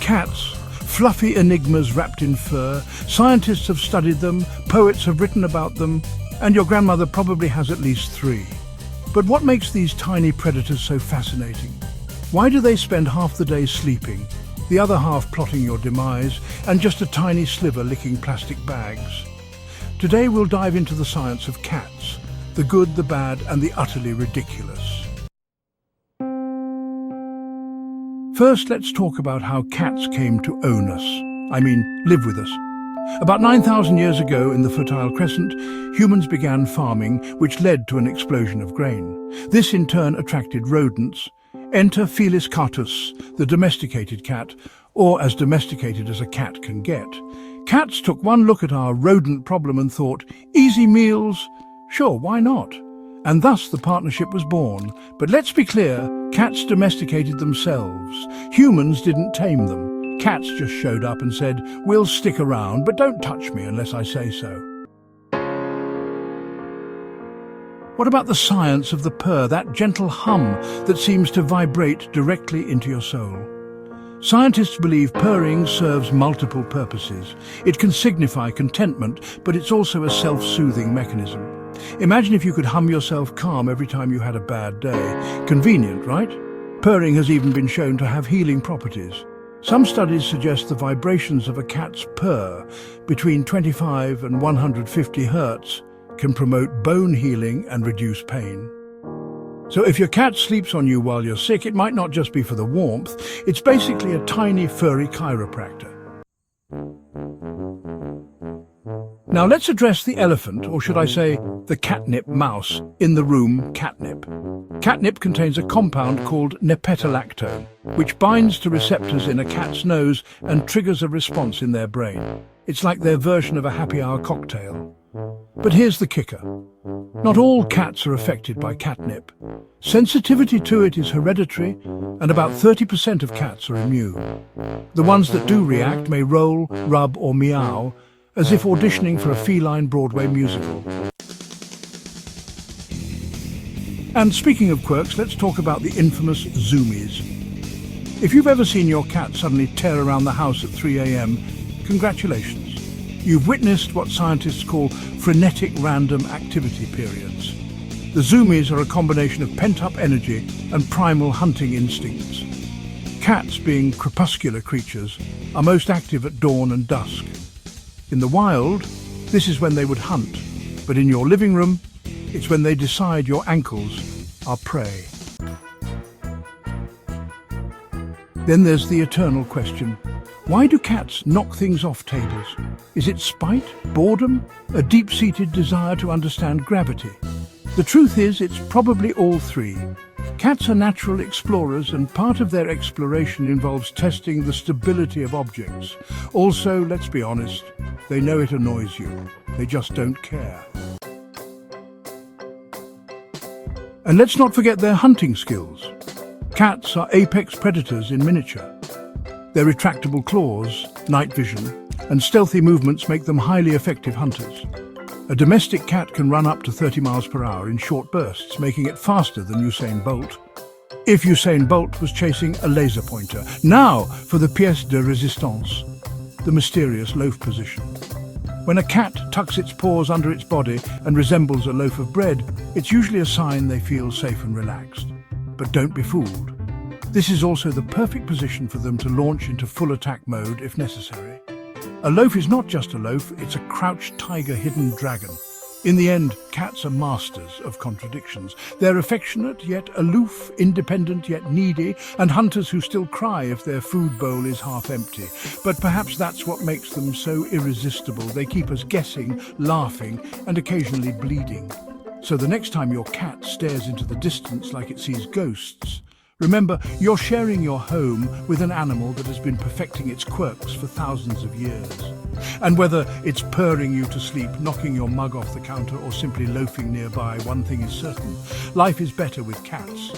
Cats, fluffy enigmas wrapped in fur. Scientists have studied them, poets have written about them, and your grandmother probably has at least 3. But what makes these tiny predators so fascinating? Why do they spend half the day sleeping, the other half plotting your demise, and just a tiny sliver licking plastic bags? Today we'll dive into the science of cats, the good, the bad, and the utterly ridiculous. First, let's talk about how cats came to own us. I mean, live with us. About 9,000 years ago in the Fertile Crescent, humans began farming, which led to an explosion of grain. This in turn attracted rodents. Enter Felis catus, the domesticated cat, or as domesticated as a cat can get. Cats took one look at our rodent problem and thought, easy meals? Sure, why not? And thus the partnership was born. But let's be clear, cats domesticated themselves. Humans didn't tame them. Cats just showed up and said, we'll stick around, but don't touch me unless I say so. What about the science of the purr, that gentle hum that seems to vibrate directly into your soul? Scientists believe purring serves multiple purposes. It can signify contentment, but it's also a self-soothing mechanism. Imagine if you could hum yourself calm every time you had a bad day. Convenient, right? Purring has even been shown to have healing properties. Some studies suggest the vibrations of a cat's purr, between 25 and 150 hertz, can promote bone healing and reduce pain. So if your cat sleeps on you while you're sick, it might not just be for the warmth, it's basically a tiny furry chiropractor. Now let's address the elephant, or should I say, the catnip mouse, in the room, catnip. Catnip contains a compound called nepetalactone, which binds to receptors in a cat's nose and triggers a response in their brain. It's like their version of a happy hour cocktail. But here's the kicker. Not all cats are affected by catnip. Sensitivity to it is hereditary, and about 30% of cats are immune. The ones that do react may roll, rub, or meow, as if auditioning for a feline Broadway musical. And speaking of quirks, let's talk about the infamous Zoomies. If you've ever seen your cat suddenly tear around the house at 3 a.m, congratulations. You've witnessed what scientists call frenetic random activity periods. The Zoomies are a combination of pent-up energy and primal hunting instincts. Cats, being crepuscular creatures, are most active at dawn and dusk. In the wild, this is when they would hunt, but in your living room, it's when they decide your ankles are prey. Then there's the eternal question. Why do cats knock things off tables? Is it spite, boredom, a deep-seated desire to understand gravity? The truth is, it's probably all 3. Cats are natural explorers, and part of their exploration involves testing the stability of objects. Also, let's be honest, they know it annoys you. They just don't care. And let's not forget their hunting skills. Cats are apex predators in miniature. Their retractable claws, night vision, and stealthy movements make them highly effective hunters. A domestic cat can run up to 30 miles per hour in short bursts, making it faster than Usain Bolt. If Usain Bolt was chasing a laser pointer. Now for the pièce de résistance, the mysterious loaf position. When a cat tucks its paws under its body and resembles a loaf of bread, it's usually a sign they feel safe and relaxed. But don't be fooled. This is also the perfect position for them to launch into full attack mode if necessary. A loaf is not just a loaf, it's a crouched tiger hidden dragon. In the end, cats are masters of contradictions. They're affectionate yet aloof, independent yet needy, and hunters who still cry if their food bowl is half empty. But perhaps that's what makes them so irresistible. They keep us guessing, laughing, and occasionally bleeding. So the next time your cat stares into the distance like it sees ghosts, remember, you're sharing your home with an animal that has been perfecting its quirks for thousands of years. And whether it's purring you to sleep, knocking your mug off the counter, or simply loafing nearby, one thing is certain. Life is better with cats.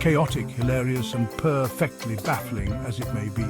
Chaotic, hilarious, and perfectly baffling as it may be.